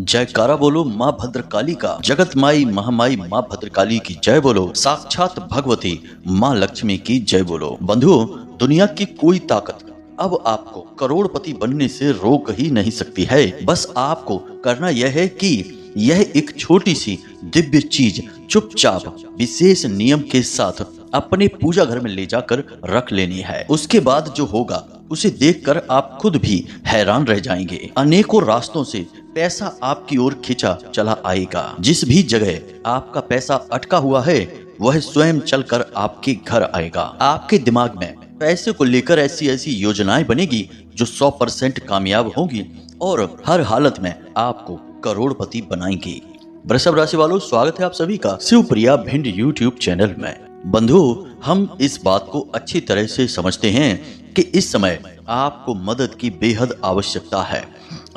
जयकारा बोलो माँ भद्रकाली का। जगत माई महामाई माँ भद्रकाली की जय बोलो। साक्षात भगवती माँ लक्ष्मी की जय बोलो। बंधुओं, दुनिया की कोई ताकत अब आपको करोड़पति बनने से रोक ही नहीं सकती है। बस आपको करना यह है कि यह एक छोटी सी दिव्य चीज चुपचाप विशेष नियम के साथ अपने पूजा घर में ले जाकर रख लेनी है। उसके बाद जो होगा उसे देखकर आप खुद भी हैरान रह जाएंगे। अनेकों रास्तों से पैसा आपकी ओर खिंचा चला आएगा। जिस भी जगह आपका पैसा अटका हुआ है वह स्वयं चलकर आपके घर आएगा। आपके दिमाग में पैसे को लेकर ऐसी ऐसी योजनाएं बनेगी जो 100% कामयाब होंगी और हर हालत में आपको करोड़पति बनाएंगी। वृषभ राशि वालों, स्वागत है आप सभी का शिवप्रिया भिंड यूट्यूब चैनल में। बंधु, हम इस बात को अच्छी तरह से समझते हैं कि इस समय आपको मदद की बेहद आवश्यकता है।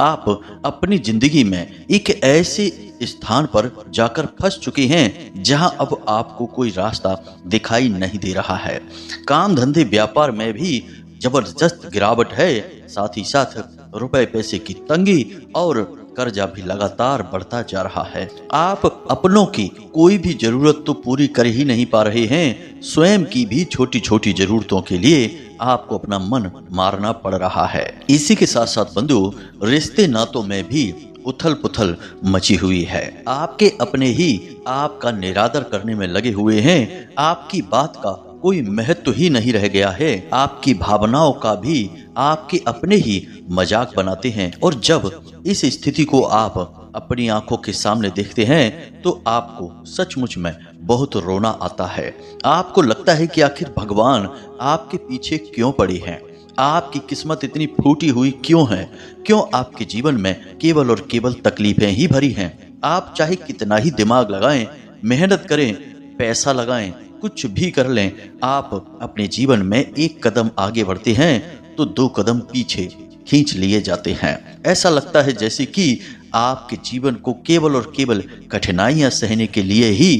आप अपनी जिंदगी में एक ऐसे स्थान पर जाकर फंस चुके हैं जहां अब आपको कोई रास्ता दिखाई नहीं दे रहा है। काम धंधे व्यापार में भी जबरदस्त गिरावट है, साथ ही साथ रुपए पैसे की तंगी और कर्जा भी लगातार बढ़ता जा रहा है। आप अपनों की कोई भी जरूरत तो पूरी कर ही नहीं पा रहे हैं, स्वयं की भी छोटी छोटी जरूरतों के लिए आपको अपना मन मारना पड़ रहा है। इसी के साथ साथ बंधु, रिश्ते नातों में भी उथल पुथल मची हुई है। आपके अपने ही आपका निरादर करने में लगे हुए हैं। आपकी बात का कोई महत्व ही नहीं रह गया है। आपकी भावनाओं का भी आपके अपने ही मजाक बनाते हैं। और जब इस स्थिति को आप अपनी आंखों के सामने देखते हैं तो आपको सचमुच में बहुत रोना आता है। आपको लगता है कि आखिर भगवान आपके पीछे क्यों पड़े हैं, आपकी किस्मत इतनी फूटी हुई क्यों है, क्यों आपके जीवन में केवल और केवल तकलीफें ही भरी हैं। आप चाहे कितना ही दिमाग लगाएं, मेहनत करें, पैसा लगाएं, कुछ भी कर लें, आप अपने जीवन में एक कदम आगे बढ़ते हैं तो 2 कदम पीछे खींच लिए जाते हैं। ऐसा लगता है जैसे कि आपके जीवन को केवल और केवल कठिनाइयां सहने के लिए ही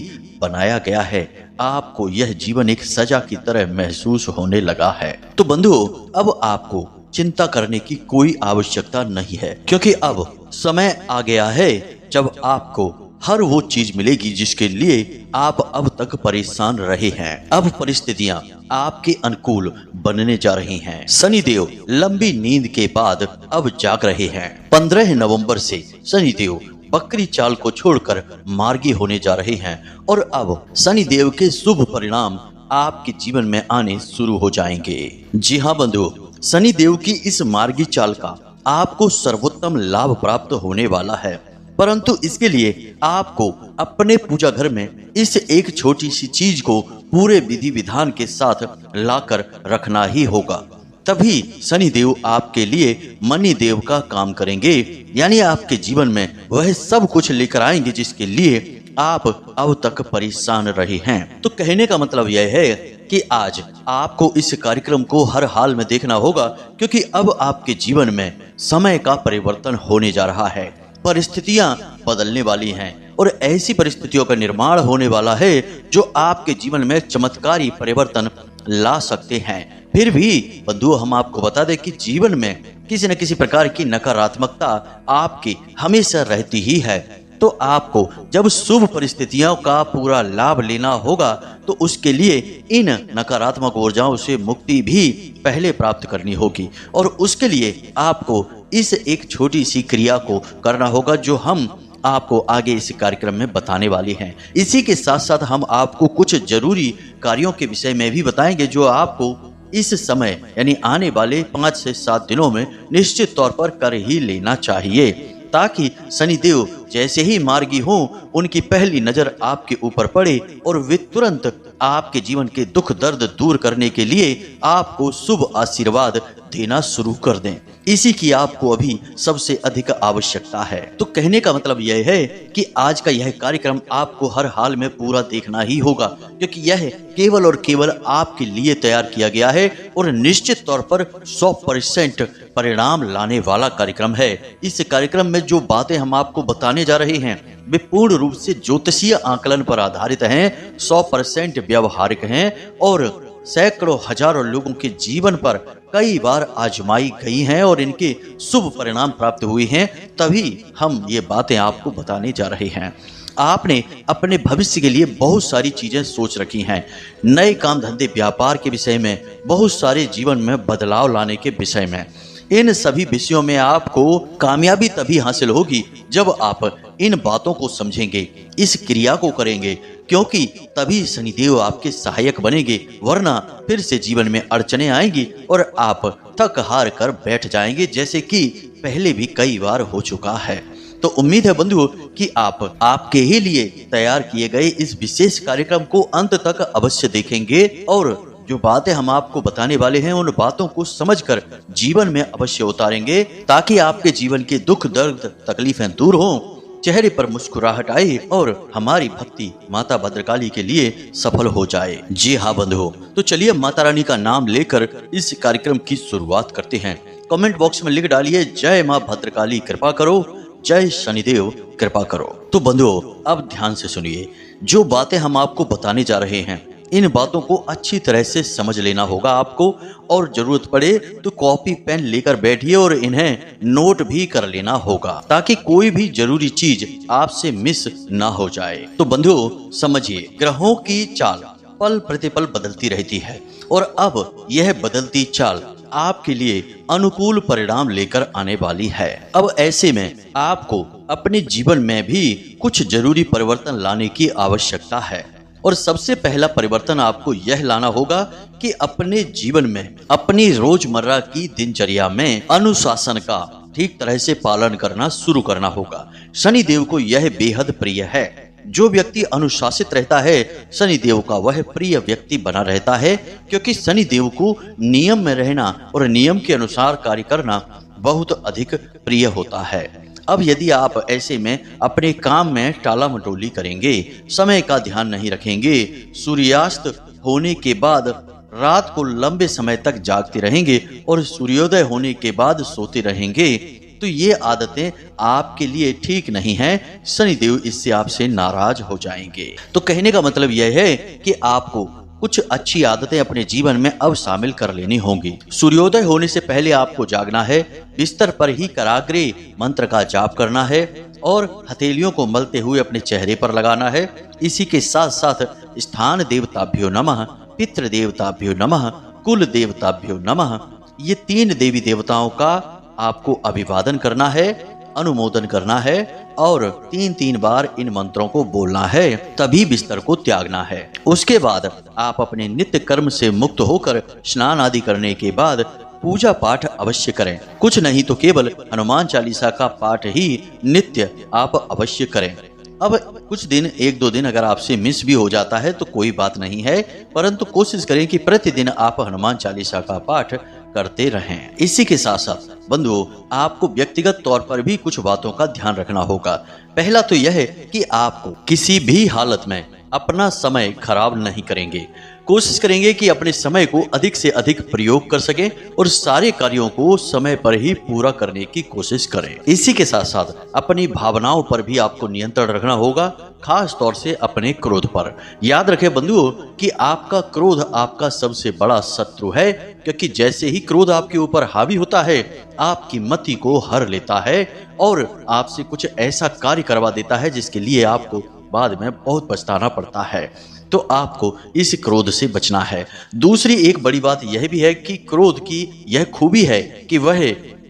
बनाया गया है। आपको यह जीवन एक सजा की तरह महसूस होने लगा है। तो बंधुओं, अब आपको चिंता करने की कोई आवश्यकता नहीं है, क्योंकि अब समय आ गया है जब आपको हर वो चीज मिलेगी जिसके लिए आप अब तक परेशान रहे हैं। अब परिस्थितियां आपके अनुकूल बनने जा रही हैं। शनिदेव लंबी नींद के बाद अब जाग रहे हैं। 15 नवंबर से शनिदेव बकरी चाल को छोड़कर मार्गी होने जा रहे हैं और अब शनिदेव के शुभ परिणाम आपके जीवन में आने शुरू हो जाएंगे। जी हाँ बंधु, शनिदेव की इस मार्गी चाल का आपको सर्वोत्तम लाभ प्राप्त होने वाला है, परंतु इसके लिए आपको अपने पूजा घर में इस एक छोटी सी चीज को पूरे विधि विधान के साथ लाकर रखना ही होगा। तभी शनिदेव आपके लिए मनी देव का काम करेंगे, यानी आपके जीवन में वह सब कुछ लेकर आएंगे जिसके लिए आप अब तक परेशान रहे हैं। तो कहने का मतलब यह है कि आज आपको इस कार्यक्रम को हर हाल में देखना होगा, क्योंकि अब आपके जीवन में समय का परिवर्तन होने जा रहा है। परिस्थितियां बदलने वाली हैं और ऐसी परिस्थितियों का निर्माण होने वाला है जो आपके जीवन में चमत्कारी परिवर्तन ला सकते हैं। फिर भी बंधुओं, हम आपको बता दें कि जीवन में किसी न किसी प्रकार की नकारात्मकता आपकी हमेशा रहती ही है। तो आपको जब शुभ परिस्थितियों का पूरा लाभ लेना होगा तो उसके लिए इन नकारात्मक ऊर्जाओं से मुक्ति भी पहले प्राप्त करनी होगी और उसके लिए आपको इस एक छोटी सी क्रिया को करना होगा जो हम आपको आगे इस कार्यक्रम में बताने वाले हैं। इसी के साथ साथ हम आपको कुछ जरूरी कार्यों के विषय में भी बताएंगे जो आपको इस समय यानी आने वाले 5 से 7 दिनों में निश्चित तौर पर कर ही लेना चाहिए, ताकि शनिदेव जैसे ही मार्गी हो उनकी पहली नजर आपके ऊपर पड़े और वे तुरंत आपके जीवन के दुख दर्द दूर करने के लिए आपको शुभ आशीर्वाद देना शुरू कर दें। इसी की आपको अभी सबसे अधिक आवश्यकता है। तो कहने का मतलब यह है कि आज का यह कार्यक्रम आपको हर हाल में पूरा देखना ही होगा, क्योंकि यह केवल और केवल आपके लिए तैयार किया गया है और निश्चित तौर पर 100% परिणाम लाने वाला कार्यक्रम है। इस कार्यक्रम में जो बातें हम आपको बताने जा रहे हैं वे पूर्ण रूप से ज्योतिषीय आकलन पर आधारित हैं, 100% व्यवहारिक हैं और सैकड़ों हजारों लोगों के जीवन पर कई बार आजमाई गई हैं और इनके शुभ परिणाम प्राप्त हुए हैं, तभी हम ये बातें आपको बताने जा रहे हैं। आपने अपने भविष्य के लिए बहुत सारी चीजें सोच रखी हैं, नए काम धंधे व्यापार के विषय में, बहुत सारे जीवन में बदलाव लाने के विषय में। इन सभी विषयों में आपको कामयाबी तभी हासिल होगी जब आप इन बातों को समझेंगे, इस क्रिया को करेंगे, क्योंकि तभी शनिदेव आपके सहायक बनेंगे, वरना फिर से जीवन में अड़चने आएंगी और आप थक हार कर बैठ जाएंगे, जैसे कि पहले भी कई बार हो चुका है। तो उम्मीद है बंधुओं कि आप आपके ही लिए तैयार किए गए इस विशेष कार्यक्रम को अंत तक अवश्य देखेंगे और जो बातें हम आपको बताने वाले हैं उन बातों को समझकर जीवन में अवश्य उतारेंगे, ताकि आपके जीवन के दुख दर्द तकलीफें दूर हों, चेहरे पर मुस्कुराहट आए और हमारी भक्ति माता भद्रकाली के लिए सफल हो जाए। जी हाँ बंधुओं, तो चलिए माता रानी का नाम लेकर इस कार्यक्रम की शुरुआत करते हैं। कमेंट बॉक्स में लिख डालिए, जय माँ भद्रकाली कृपा करो, जय शनिदेव कृपा करो। तो बंधुओं अब ध्यान से सुनिए, जो बातें हम आपको बताने जा रहे हैं इन बातों को अच्छी तरह से समझ लेना होगा आपको, और जरूरत पड़े तो कॉपी पेन लेकर बैठिए और इन्हें नोट भी कर लेना होगा, ताकि कोई भी जरूरी चीज आपसे मिस ना हो जाए। तो बंधुओं समझिए, ग्रहों की चाल पल प्रतिपल बदलती रहती है और अब यह बदलती चाल आपके लिए अनुकूल परिणाम लेकर आने वाली है। अब ऐसे में आपको अपने जीवन में भी कुछ जरूरी परिवर्तन लाने की आवश्यकता है, और सबसे पहला परिवर्तन आपको यह लाना होगा कि अपने जीवन में, अपनी रोजमर्रा की दिनचर्या में अनुशासन का ठीक तरह से पालन करना शुरू करना होगा। शनिदेव को यह बेहद प्रिय है। जो व्यक्ति अनुशासित रहता है, शनिदेव का वह प्रिय व्यक्ति बना रहता है, क्योंकि शनिदेव को नियम में रहना और नियम के अनुसार कार्य करना बहुत अधिक प्रिय होता है। अब यदि आप ऐसे में अपने काम में टाला मटोली करेंगे, समय का ध्यान नहीं रखेंगे, सूर्यास्त होने के बाद रात को लंबे समय तक जागते रहेंगे और सूर्योदय होने के बाद सोते रहेंगे, तो ये आदतें आपके लिए ठीक नहीं हैं। शनिदेव इससे आपसे नाराज हो जाएंगे। तो कहने का मतलब यह है कि आपको कुछ अच्छी आदतें अपने जीवन में अब शामिल कर लेनी होंगी। सूर्योदय होने से पहले आपको जागना है, बिस्तर पर ही कराग्रे मंत्र का जाप करना है और हथेलियों को मलते हुए अपने चेहरे पर लगाना है। इसी के साथ साथ स्थान देवताभ्यो नमः, पितृ देवताभ्यो नमः, कुल देवताभ्यो नमः, ये 3 देवी देवताओं का आपको अभिवादन करना है, अनुमोदन करना है और 3-3 बार इन मंत्रों को बोलना है, तभी बिस्तर को त्यागना है। उसके बाद आप अपने नित्य कर्म से मुक्त होकर स्नान आदि करने के बाद पूजा पाठ अवश्य करें। कुछ नहीं तो केवल हनुमान चालीसा का पाठ ही नित्य आप अवश्य करें। अब कुछ दिन, 1-2 दिन अगर आपसे मिस भी हो जाता है तो कोई बात नहीं है, परंतु कोशिश करें कि प्रतिदिन आप हनुमान चालीसा का पाठ करते रहें। इसी के साथ साथ बंधुओं आपको व्यक्तिगत तौर पर भी कुछ बातों का ध्यान रखना होगा। पहला तो यह है कि आपको किसी भी हालत में अपना समय खराब नहीं करेंगे। कोशिश करेंगे कि अपने समय को अधिक से अधिक प्रयोग कर सकें और सारे कार्यों को समय पर ही पूरा करने की कोशिश करें। इसी के साथ साथ अपनी भावनाओं पर भी आपको नियंत्रण रखना होगा, खास तौर से अपने क्रोध पर। याद रखें बंधुओं कि आपका क्रोध आपका सबसे बड़ा शत्रु है, क्योंकि जैसे ही क्रोध आपके ऊपर हावी होता है, आपकी मति को हर लेता है और आपसे कुछ ऐसा कार्य करवा देता है जिसके लिए आपको बाद में बहुत पछताना पड़ता है। तो आपको इस क्रोध से बचना है। दूसरी एक बड़ी बात यह भी है कि क्रोध की यह खूबी है कि वह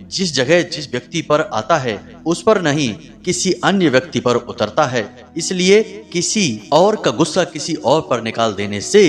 जिस जगह जिस व्यक्ति पर आता है उस पर नहीं, किसी अन्य व्यक्ति पर उतरता है। इसलिए किसी और का गुस्सा किसी और पर निकाल देने से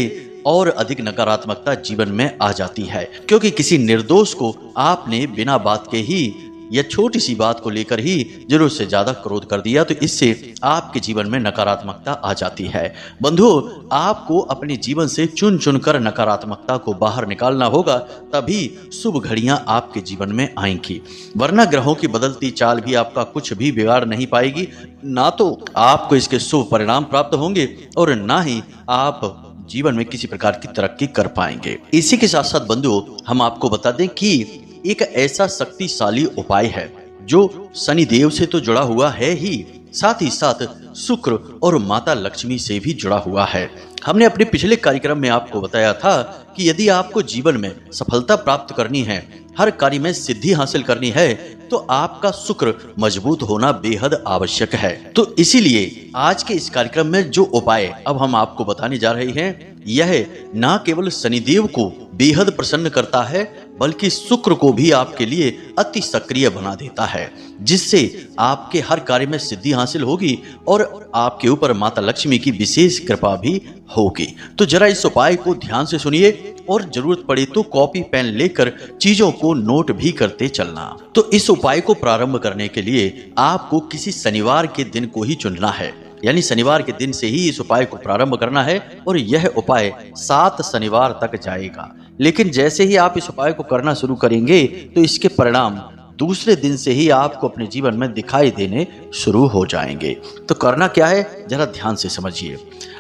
और अधिक नकारात्मकता जीवन में आ जाती है, क्योंकि किसी निर्दोष को आपने बिना बात के ही या छोटी सी बात को लेकर ही जरूरत से ज्यादा क्रोध कर दिया, तो इससे आपके जीवन में नकारात्मकता आ जाती है। बंधुओं आपको अपने जीवन से चुन चुन कर नकारात्मकता को बाहर निकालना होगा, तभी शुभ घड़ियां आपके जीवन में आएंगी। वरना ग्रहों की बदलती चाल भी आपका कुछ भी बिगाड़ नहीं पाएगी। ना तो आपको इसके शुभ परिणाम प्राप्त होंगे और ना ही आप जीवन में किसी प्रकार की तरक्की कर पाएंगे। इसी के साथ साथ बंधुओं हम आपको बता दें कि एक ऐसा शक्तिशाली उपाय है जो शनिदेव से तो जुड़ा हुआ है ही, साथ ही साथ शुक्र और माता लक्ष्मी से भी जुड़ा हुआ है। हमने अपने पिछले कार्यक्रम में आपको बताया था कि यदि आपको जीवन में सफलता प्राप्त करनी है, हर कार्य में सिद्धि हासिल करनी है, तो आपका शुक्र मजबूत होना बेहद आवश्यक है। तो इसीलिए आज के इस कार्यक्रम में जो उपाय अब हम आपको बताने जा रहे हैं, यह न केवल शनिदेव को बेहद प्रसन्न करता है, बल्कि शुक्र को भी आपके लिए अति सक्रिय बना देता है, जिससे आपके हर कार्य में सिद्धि हासिल होगी और आपके ऊपर माता लक्ष्मी की विशेष कृपा भी होगी। तो जरा इस उपाय को ध्यान से सुनिए और जरूरत पड़े तो कॉपी पेन लेकर चीजों को नोट भी करते चलना। तो इस उपाय को प्रारंभ करने के लिए आपको किसी शनिवार के दिन को ही चुनना है, यानी शनिवार के दिन से ही इस उपाय को प्रारंभ करना है और यह उपाय 7 शनिवार तक जाएगा। लेकिन जैसे ही आप इस उपाय को करना शुरू करेंगे तो इसके परिणाम दूसरे दिन से ही आपको अपने जीवन में दिखाई देने शुरू हो जाएंगे। तो करना क्या है, जरा ध्यान से समझिए।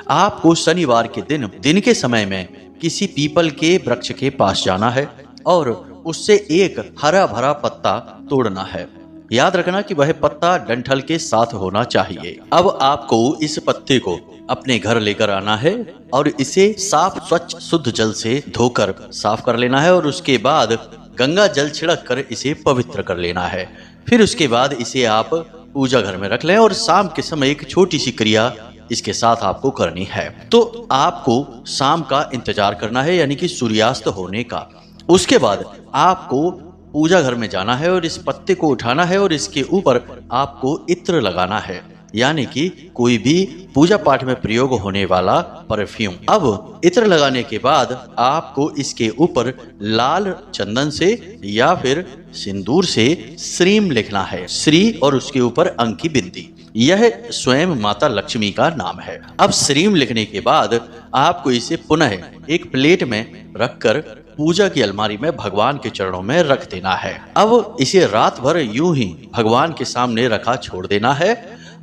आपको शनिवार के दिन के समय में किसी पीपल के वृक्ष के पास जाना है और उससे एक हरा भरा पत्ता तोड़ना है। याद रखना कि वह पत्ता डंठल के साथ होना चाहिए। अब आपको इस पत्ते को अपने घर लेकर आना है और इसे साफ स्वच्छ शुद्ध जल से धोकर साफ कर लेना है और उसके बाद गंगा जल छिड़क कर इसे पवित्र कर लेना है। फिर उसके बाद इसे आप पूजा घर में रख लें और शाम के समय एक छोटी सी क्रिया इसके साथ आपको करनी है। तो आपको शाम का इंतजार करना है, यानी कि सूर्यास्त होने का। उसके बाद आपको पूजा घर में जाना है और इस पत्ते को उठाना है और इसके ऊपर आपको इत्र लगाना है, यानी कि कोई भी पूजा पाठ में प्रयोग होने वाला परफ्यूम। अब इत्र लगाने के बाद आपको इसके ऊपर लाल चंदन से या फिर सिंदूर से श्रीम लिखना है। श्री और उसके ऊपर अंक की बिंदी, यह स्वयं माता लक्ष्मी का नाम है। अब श्रीम लिखने के बाद आपको इसे पुनः एक प्लेट में रखकर पूजा की अलमारी में भगवान के चरणों में रख देना है। अब इसे रात भर यूं ही भगवान के सामने रखा छोड़ देना है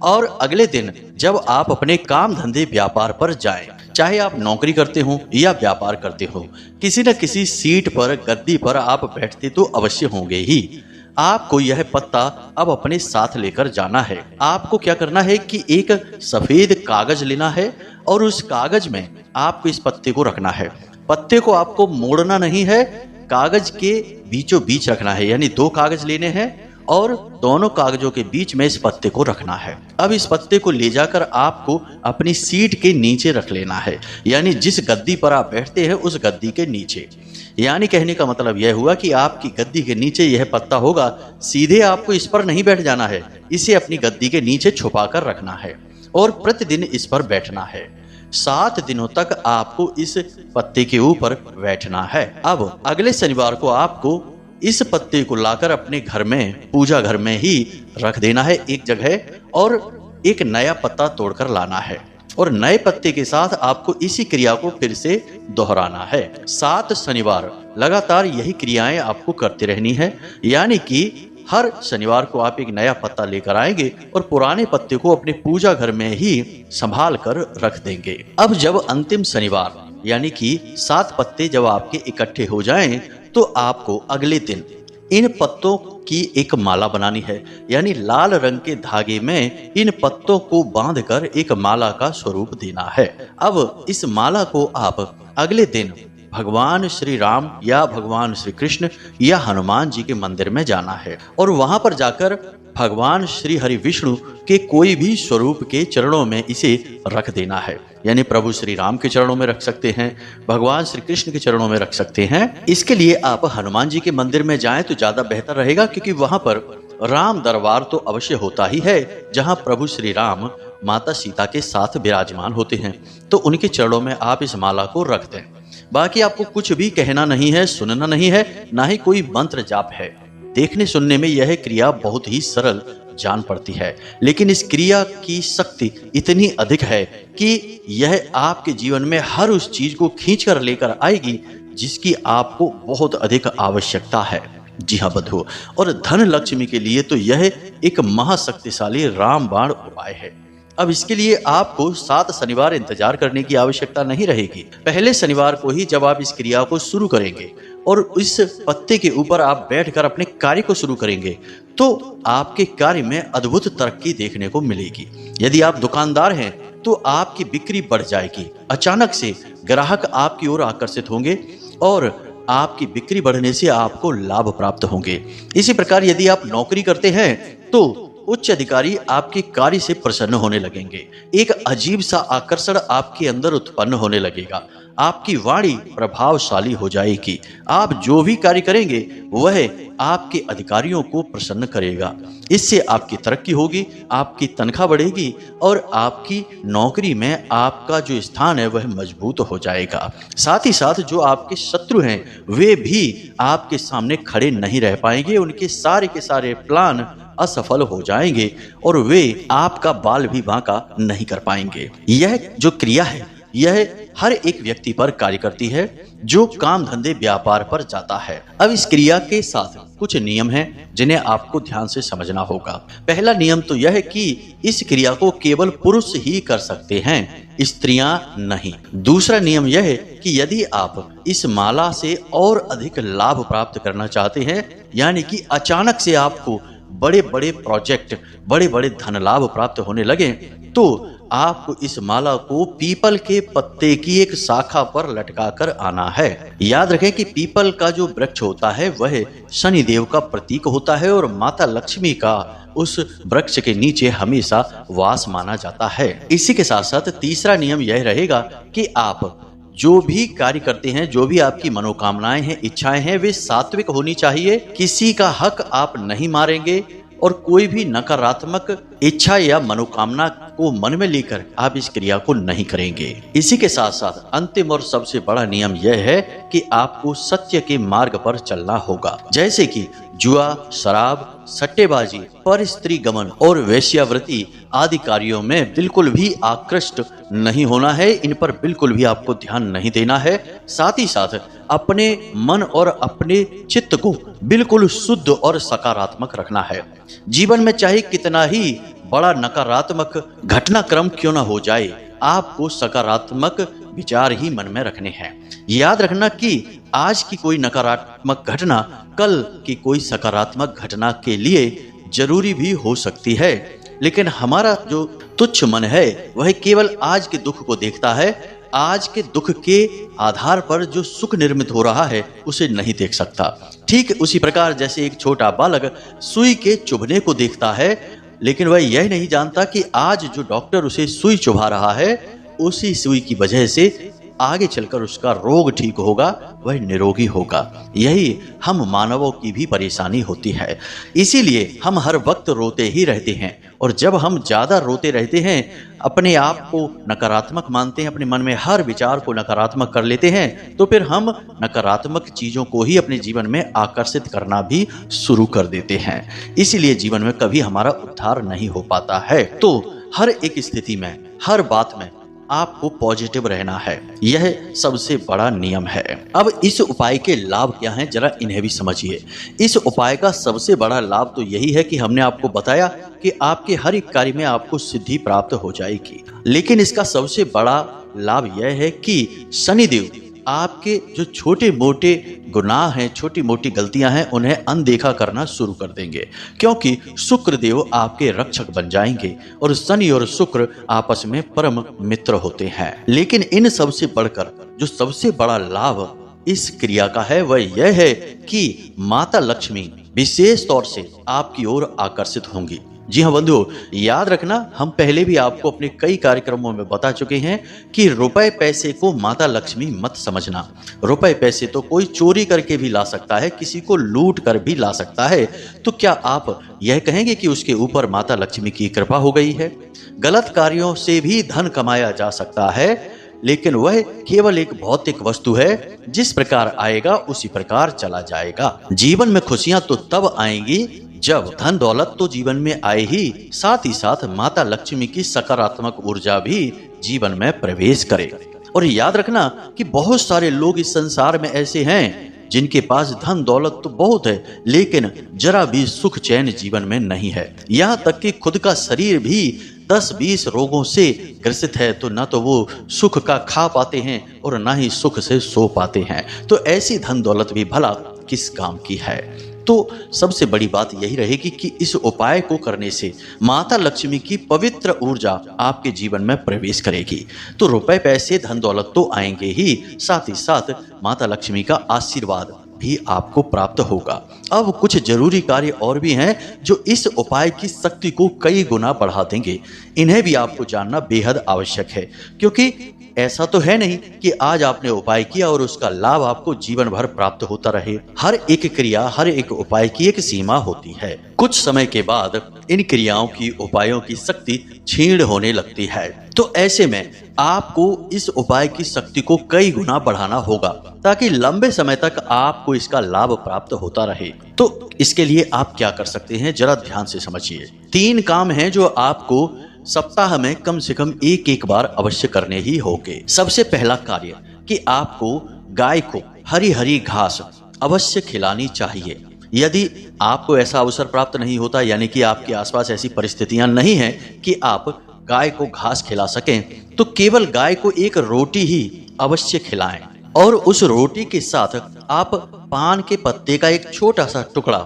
और अगले दिन जब आप अपने काम धंधे व्यापार पर जाएं, चाहे आप नौकरी करते हो या व्यापार करते हो, किसी न किसी सीट पर गद्दी पर आप बैठते तो अवश्य होंगे ही। आपको यह पत्ता अब अपने साथ लेकर जाना है। आपको क्या करना है कि एक सफेद कागज लेना है और उस कागज में आपको इस पत्ते को रखना है। पत्ते को आपको मोड़ना नहीं है, कागज के बीचों बीच रखना है, यानी 2 कागज लेने हैं और दोनों कागजों के बीच में इस पत्ते को रखना है। अब इस पत्ते को ले जाकर आपको अपनी सीट के नीचे रख लेना है, यानी जिस गद्दी पर आप बैठते हैं उस गद्दी के नीचे। यानी कहने का मतलब यह हुआ कि आपकी गद्दी के नीचे यह पत्ता होगा। सीधे आपको इस पर नहीं बैठ जाना है, इसे अपनी गद्दी के नीचे छुपा कर रखना है और प्रतिदिन इस पर बैठना है। 7 दिनों तक आपको इस पत्ते के ऊपर बैठना है। अब अगले शनिवार को आपको इस पत्ते को लाकर अपने घर में, पूजा घर में ही रख देना है एक जगह और एक नया पत्ता तोड़कर लाना है और नए पत्ते के साथ आपको इसी क्रिया को फिर से दोहराना है। 7 शनिवार लगातार यही क्रियाएं आपको करते रहनी है, यानी कि हर शनिवार को आप एक नया पत्ता लेकर आएंगे और पुराने पत्ते को अपने पूजा घर में ही संभाल कर रख देंगे। अब जब अंतिम शनिवार यानी कि 7 पत्ते जब आपके इकट्ठे हो जाएं, तो आपको अगले दिन इन पत्तों की एक माला बनानी है, यानी लाल रंग के धागे में इन पत्तों को बांधकर एक माला का स्वरूप देना है। अब इस माला को आप अगले दिन भगवान श्री राम या भगवान श्री कृष्ण या हनुमान जी के मंदिर में जाना है और वहां पर जाकर भगवान श्री हरि विष्णु के कोई भी स्वरूप के चरणों में इसे रख देना है, यानी प्रभु श्री राम के चरणों में रख सकते हैं, भगवान श्री कृष्ण के चरणों में रख सकते हैं। इसके लिए आप हनुमान जी के मंदिर में जाएं तो ज्यादा बेहतर रहेगा, क्योंकि वहां पर राम दरबार तो अवश्य होता ही है, जहां प्रभु श्री राम माता सीता के साथ विराजमान होते हैं। तो उनके चरणों में आप इस माला को रख दें। बाकी आपको कुछ भी कहना नहीं है, सुनना नहीं है, ना ही कोई मंत्र जाप है। देखने सुनने में यह क्रिया बहुत ही सरल जान पड़ती है, लेकिन इस क्रिया की शक्ति इतनी अधिक है कि यह आपके जीवन में हर उस चीज को खींच कर लेकर आएगी जिसकी आपको बहुत अधिक आवश्यकता है। जी हाँ बंधु, और धन लक्ष्मी के लिए तो यह एक महाशक्तिशाली रामबाण उपाय है। अब इसके लिए आपको 7 शनिवार इंतजार करने की आवश्यकता नहीं रहेगी। पहले शनिवार को ही जब आप इस क्रिया को शुरू करेंगे और इस पत्ते के ऊपर आप बैठकर अपने कार्य को शुरू करेंगे, तो आपके कार्य में अद्भुत तरक्की देखने को मिलेगी। यदि आप दुकानदार हैं तो आपकी बिक्री बढ़ जाएगी। अचानक से ग्राहक आपकी ओर आकर्षित होंगे और आपकी बिक्री बढ़ने से आपको लाभ प्राप्त होंगे। इसी प्रकार यदि आप नौकरी करते हैं तो उच्च अधिकारी आपके कार्य से प्रसन्न होने लगेंगे। एक अजीब सा आकर्षण आपके अंदर उत्पन्न होने लगेगा। आपकी वाणी प्रभावशाली हो जाएगी। आप जो भी कार्य करेंगे वह आपके अधिकारियों को प्रसन्न करेगा। इससे आपकी तरक्की होगी, आपकी तनख्वाह बढ़ेगी और आपकी नौकरी में आपका जो स्थान है वह मजबूत हो जाएगा। साथ ही साथ जो आपके शत्रु हैं वे भी आपके सामने खड़े नहीं रह पाएंगे। उनके सारे के सारे प्लान असफल हो जाएंगे और वे आपका बाल भी बांका नहीं कर पाएंगे। यह जो क्रिया है यह हर एक व्यक्ति पर कार्य करती है जो काम धंधे व्यापार पर जाता है। अब इस क्रिया के साथ कुछ नियम हैं जिन्हें आपको ध्यान से समझना होगा। पहला नियम तो यह है कि इस क्रिया को केवल पुरुष ही कर सकते हैं, स्त्रियां नहीं। दूसरा नियम यह है कि यदि आप इस माला से और अधिक लाभ प्राप्त करना चाहते हैं, यानी कि अचानक से आपको बड़े बड़े प्रोजेक्ट, बड़े बड़े धन लाभ प्राप्त होने लगे, तो आपको इस माला को पीपल के पत्ते की एक शाखा पर लटकाकर आना है। याद रखें कि पीपल का जो वृक्ष होता है वह शनिदेव का प्रतीक होता है और माता लक्ष्मी का उस वृक्ष के नीचे हमेशा वास माना जाता है। इसी के साथ साथ तीसरा नियम यह रहेगा कि आप जो भी कार्य करते हैं, जो भी आपकी मनोकामनाएं हैं, इच्छाएं हैं, वे सात्विक होनी चाहिए। किसी का हक आप नहीं मारेंगे और कोई भी नकारात्मक इच्छा या मनोकामना को मन में लेकर आप इस क्रिया को नहीं करेंगे। इसी के साथ साथ अंतिम और सबसे बड़ा नियम यह है कि आपको सत्य के मार्ग पर चलना होगा। जैसे कि जुआ, शराब, सट्टेबाजी, पर स्त्री गमन और वेश्यावृत्ति आदि कार्यों में बिल्कुल भी आकृष्ट नहीं होना है। इन पर बिल्कुल भी आपको ध्यान नहीं देना है। साथ ही साथ अपने मन और अपने चित्त को बिल्कुल शुद्ध और सकारात्मक रखना है। जीवन में चाहे कितना ही बड़ा नकारात्मक घटनाक्रम क्यों न हो जाए, आपको सकारात्मक विचार ही मन में रखने हैं। याद रखना कि आज की कोई नकारात्मक घटना कल की कोई सकारात्मक घटना के लिए जरूरी भी हो सकती है, लेकिन हमारा जो तुच्छ मन है वह केवल आज के दुख को देखता है। आज के दुख के आधार पर जो सुख निर्मित हो रहा है उसे नहीं देख सकता। ठीक उसी प्रकार जैसे एक छोटा बालक सुई के चुभने को देखता है, लेकिन वह यह नहीं जानता कि आज जो डॉक्टर उसे सुई चुभा रहा है उसी सुई की वजह से आगे चलकर उसका रोग ठीक होगा, वह निरोगी होगा। यही हम मानवों की भी परेशानी होती है। इसीलिए हम हर वक्त रोते ही रहते हैं और जब हम ज्यादा रोते रहते हैं, अपने आप को नकारात्मक मानते हैं, अपने मन में हर विचार को नकारात्मक कर लेते हैं, तो फिर हम नकारात्मक चीजों को ही अपने जीवन में आकर्षित करना भी शुरू कर देते हैं। इसीलिए जीवन में कभी हमारा उद्धार नहीं हो पाता है। तो हर एक स्थिति में, हर बात में आपको पॉजिटिव रहना है। यह सबसे बड़ा नियम है। अब इस उपाय के लाभ क्या हैं, जरा इन्हें भी समझिए। इस उपाय का सबसे बड़ा लाभ तो यही है कि हमने आपको बताया कि आपके हर एक कार्य में आपको सिद्धि प्राप्त हो जाएगी। लेकिन इसका सबसे बड़ा लाभ यह है कि शनिदेव आपके जो छोटे मोटे गुनाह हैं, छोटी मोटी गलतियां हैं, उन्हें अनदेखा करना शुरू कर देंगे, क्योंकि शुक्र देव आपके रक्षक बन जाएंगे और शनि और शुक्र आपस में परम मित्र होते हैं। लेकिन इन सबसे बढ़कर जो सबसे बड़ा लाभ इस क्रिया का है वह यह है कि माता लक्ष्मी विशेष तौर से आपकी ओर आकर्षित होंगी। जी हाँ बंधु, याद रखना, हम पहले भी आपको अपने कई कार्यक्रमों में बता चुके हैं कि रुपए पैसे को माता लक्ष्मी मत समझना। रुपए पैसे तो कोई चोरी करके भी ला सकता है, किसी को लूट कर भी ला सकता है। तो क्या आप यह कहेंगे कि उसके ऊपर माता लक्ष्मी की कृपा हो गई है? गलत कार्यों से भी धन कमाया जा सकता है, लेकिन वह केवल एक भौतिक वस्तु है, जिस प्रकार आएगा उसी प्रकार चला जाएगा। जीवन में खुशियां तो तब आएंगी जब धन दौलत तो जीवन में आए ही, साथ ही साथ माता लक्ष्मी की सकारात्मक ऊर्जा भी जीवन में प्रवेश करे। और याद रखना कि बहुत सारे लोग इस संसार में ऐसे हैं जिनके पास धन दौलत तो बहुत है, लेकिन जरा भी सुख चैन जीवन में नहीं है। यहाँ तक कि खुद का शरीर भी 10-20 रोगों से ग्रसित है, तो ना तो वो सुख का खा पाते हैं और ना ही सुख से सो पाते हैं। तो ऐसी धन दौलत भी भला किस काम की है। तो सबसे बड़ी बात यही रहेगी कि इस उपाय को करने से माता लक्ष्मी की पवित्र ऊर्जा आपके जीवन में प्रवेश करेगी। तो रुपए पैसे धन दौलत तो आएंगे ही, साथ ही साथ माता लक्ष्मी का आशीर्वाद भी आपको प्राप्त होगा। अब कुछ जरूरी कार्य और भी हैं जो इस उपाय की शक्ति को कई गुना बढ़ा देंगे। इन्हें भी आपको जानना बेहद आवश्यक है, क्योंकि ऐसा तो है नहीं कि आज आपने उपाय किया और उसका लाभ आपको जीवन भर प्राप्त होता रहे। हर एक क्रिया, हर एक उपाय की एक सीमा होती है। कुछ समय के बाद इन क्रियाओं की, उपायों की शक्ति क्षीण होने लगती है। तो ऐसे में आपको इस उपाय की शक्ति को कई गुना बढ़ाना होगा, ताकि लंबे समय तक आपको इसका लाभ प्राप्त होता रहे। तो इसके लिए आप क्या कर सकते हैं, जरा ध्यान से समझिए। 3 काम हैं जो आपको सप्ताह में कम से कम एक बार अवश्य करने ही होंगे। सबसे पहला कार्य कि आपको गाय को हरी हरी घास अवश्य खिलानी चाहिए। यदि आपको ऐसा अवसर प्राप्त नहीं होता, यानी कि आपके आसपास ऐसी परिस्थितियां नहीं हैं कि आप गाय को घास खिला सकें, तो केवल गाय को एक रोटी ही अवश्य खिलाएं और उस रोटी के साथ आप पान के पत्ते का एक छोटा सा टुकड़ा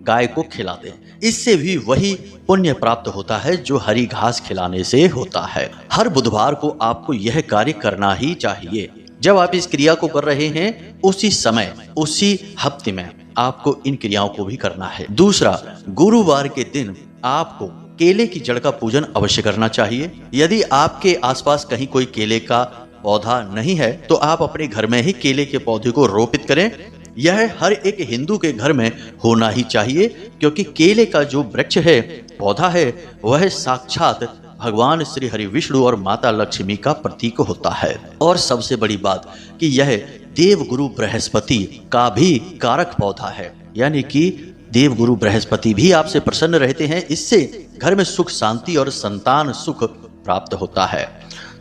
गाय को खिला दें। इससे भी वही पुण्य प्राप्त होता है जो हरी घास खिलाने से होता है। हर बुधवार को आपको यह कार्य करना ही चाहिए। जब आप इस क्रिया को कर रहे हैं, उसी समय, उसी हफ्ते में आपको इन क्रियाओं को भी करना है। दूसरा, गुरुवार के दिन आपको केले की जड़ का पूजन अवश्य करना चाहिए। यदि आपके आसपास कहीं कोई केले का पौधा नहीं है, तो आप अपने घर में ही केले के पौधे को रोपित करें। यह हर एक हिंदू के घर में होना ही चाहिए, क्योंकि केले का जो वृक्ष है, पौधा है, वह साक्षात भगवान श्री हरि विष्णु और माता लक्ष्मी का प्रतीक होता है। और सबसे बड़ी बात कि यह देवगुरु बृहस्पति का भी कारक पौधा है, यानी कि देवगुरु बृहस्पति भी आपसे प्रसन्न रहते हैं। इससे घर में सुख शांति और संतान सुख प्राप्त होता है।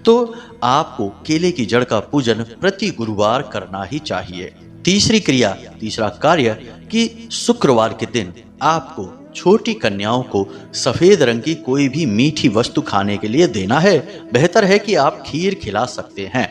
तो आपको केले की जड़ का पूजन प्रति गुरुवार करना ही चाहिए। तीसरा कार्य कि शुक्रवार के दिन आपको छोटी कन्याओं को सफेद रंग की कोई भी मीठी वस्तु खाने के लिए देना है। बेहतर है कि आप खीर खिला सकते हैं।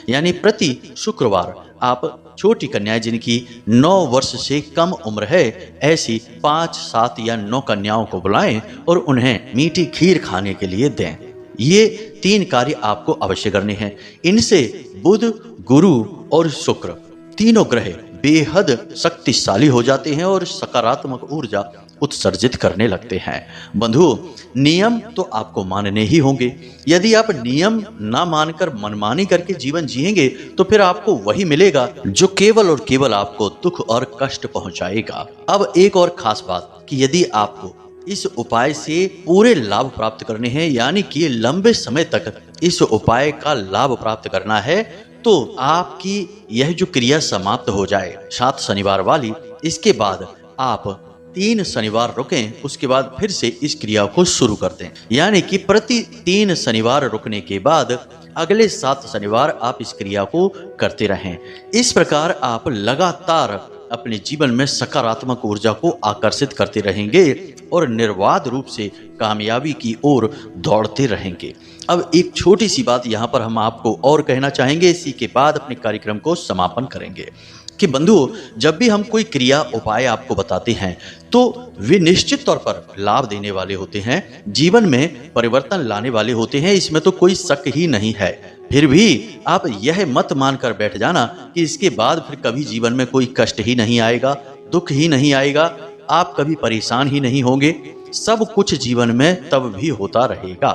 यानी प्रति शुक्रवार आप छोटी कन्याएं जिनकी 9 वर्ष से कम उम्र है, ऐसी 5, 7 या 9 कन्याओं को बुलाएं और उन्हें मीठी खीर खाने के लिए दें। ये 3 कार्य आपको अवश्य करने हैं। इनसे बुध, गुरु और शुक्र तीनों ग्रह बेहद शक्तिशाली हो जाते हैं और सकारात्मक ऊर्जा उत्सर्जित करने लगते हैं। बंधुओं, नियम तो आपको मानने ही होंगे। यदि आप नियम ना मानकर मनमानी करके जीवन जिएंगे, तो फिर आपको वही मिलेगा जो केवल और केवल आपको दुख और कष्ट पहुंचाएगा। अब एक और खास बात कि यदि आपको इस उपाय से पूरे लाभ प्राप्त करने हैं, यानी कि लंबे समय तक इस उपाय का लाभ प्राप्त करना है, तो आपकी यह जो क्रिया समाप्त हो जाए 7 शनिवार वाली, इसके बाद आप 3 शनिवार रुकें, उसके बाद फिर से इस क्रिया को शुरू कर दें। यानी कि प्रति 3 शनिवार रुकने के बाद अगले 7 शनिवार आप इस क्रिया को करते रहें। इस प्रकार आप लगातार अपने जीवन में सकारात्मक ऊर्जा को आकर्षित करते रहेंगे और निर्बाध रूप से कामयाबी की ओर दौड़ते रहेंगे। अब एक छोटी सी बात यहाँ पर हम आपको और कहना चाहेंगे, इसी के बाद अपने कार्यक्रम को समापन करेंगे कि बंधुओं, जब भी हम कोई क्रिया उपाय आपको बताते हैं, तो वे निश्चित तौर पर लाभ देने वाले होते हैं, जीवन में परिवर्तन लाने वाले होते हैं, इसमें तो कोई शक ही नहीं है। फिर भी आप यह मत मानकर बैठ जाना कि इसके बाद फिर कभी जीवन में कोई कष्ट ही नहीं आएगा, दुख ही नहीं आएगा, आप कभी परेशान ही नहीं होंगे। सब कुछ जीवन में तब भी होता रहेगा,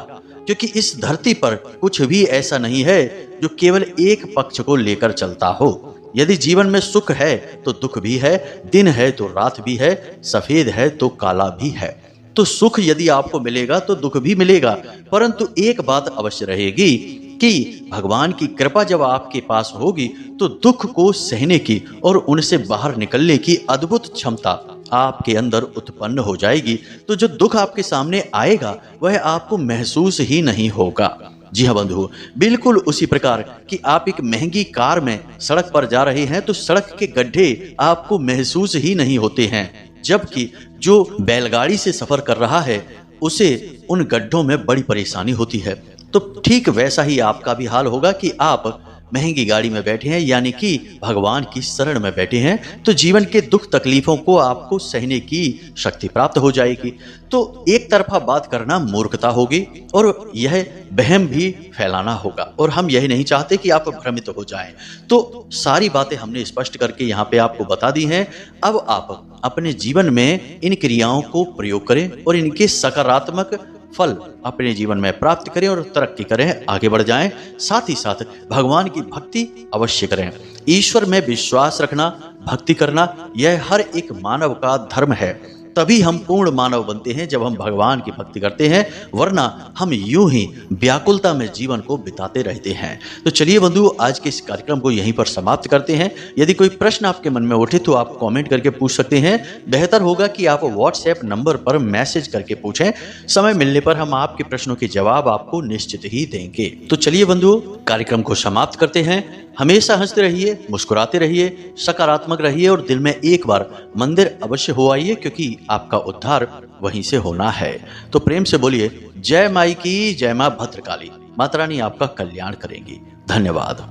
क्योंकि इस धरती पर कुछ भी ऐसा नहीं है जो केवल एक पक्ष को लेकर चलता हो। यदि जीवन में सुख है तो दुख भी है, दिन है तो रात भी है, सफेद है तो काला भी है। तो सुख यदि आपको मिलेगा तो दुख भी मिलेगा, परंतु एक बात अवश्य रहेगी कि भगवान की कृपा जब आपके पास होगी तो दुख को सहने की और उनसे बाहर निकलने की अद्भुत क्षमता आपके अंदर उत्पन्न हो जाएगी। तो जो दुख आपके सामने आएगा वह आपको महसूस ही नहीं होगा। जी हाँ बंधु, बिल्कुल उसी प्रकार कि आप एक महंगी कार में सड़क पर जा रहे हैं तो सड़क के गड्ढे आपको महसूस ही नहीं होते हैं, जबकि जो बैलगाड़ी से सफर कर रहा है उसे उन गड्ढों में बड़ी परेशानी होती है। तो ठीक वैसा ही आपका भी हाल होगा कि आप महंगी गाड़ी में बैठे हैं, यानी कि भगवान की शरण में बैठे हैं, तो जीवन के दुख तकलीफों को आपको सहने की शक्ति प्राप्त हो जाएगी। तो एक तरफा बात करना मूर्खता होगी और यह वहम भी फैलाना होगा, और हम यही नहीं चाहते कि आप भ्रमित हो जाएं। तो सारी बातें हमने स्पष्ट करके यहाँ पे आपको बता दी हैं। अब आप अपने जीवन में इन क्रियाओं को प्रयोग करें और इनके सकारात्मक फल अपने जीवन में प्राप्त करें और तरक्की करें, आगे बढ़ जाएं। साथ ही साथ भगवान की भक्ति अवश्य करें। ईश्वर में विश्वास रखना, भक्ति करना, यह हर एक मानव का धर्म है। तभी हम पूर्ण मानव बनते हैं जब हम भगवान की भक्ति करते हैं, वरना हम यूं ही व्याकुलता में जीवन को बिताते रहते हैं। तो चलिए बंधु, आज के इस कार्यक्रम को यहीं पर समाप्त करते हैं। यदि कोई प्रश्न आपके मन में उठे तो आप कमेंट करके पूछ सकते हैं। बेहतर होगा कि आप व्हाट्सएप नंबर पर मैसेज करके पूछें। समय मिलने पर हम आपके प्रश्नों के जवाब आपको निश्चित ही देंगे। तो चलिए बंधु, कार्यक्रम को समाप्त करते हैं। हमेशा हंसते रहिए, मुस्कुराते रहिए, सकारात्मक रहिए और दिल में एक बार मंदिर अवश्य हो आइए, क्योंकि आपका उद्धार वहीं से होना है। तो प्रेम से बोलिए जय माई की, जय मां भद्रकाली। माता रानी आपका कल्याण करेंगी। धन्यवाद।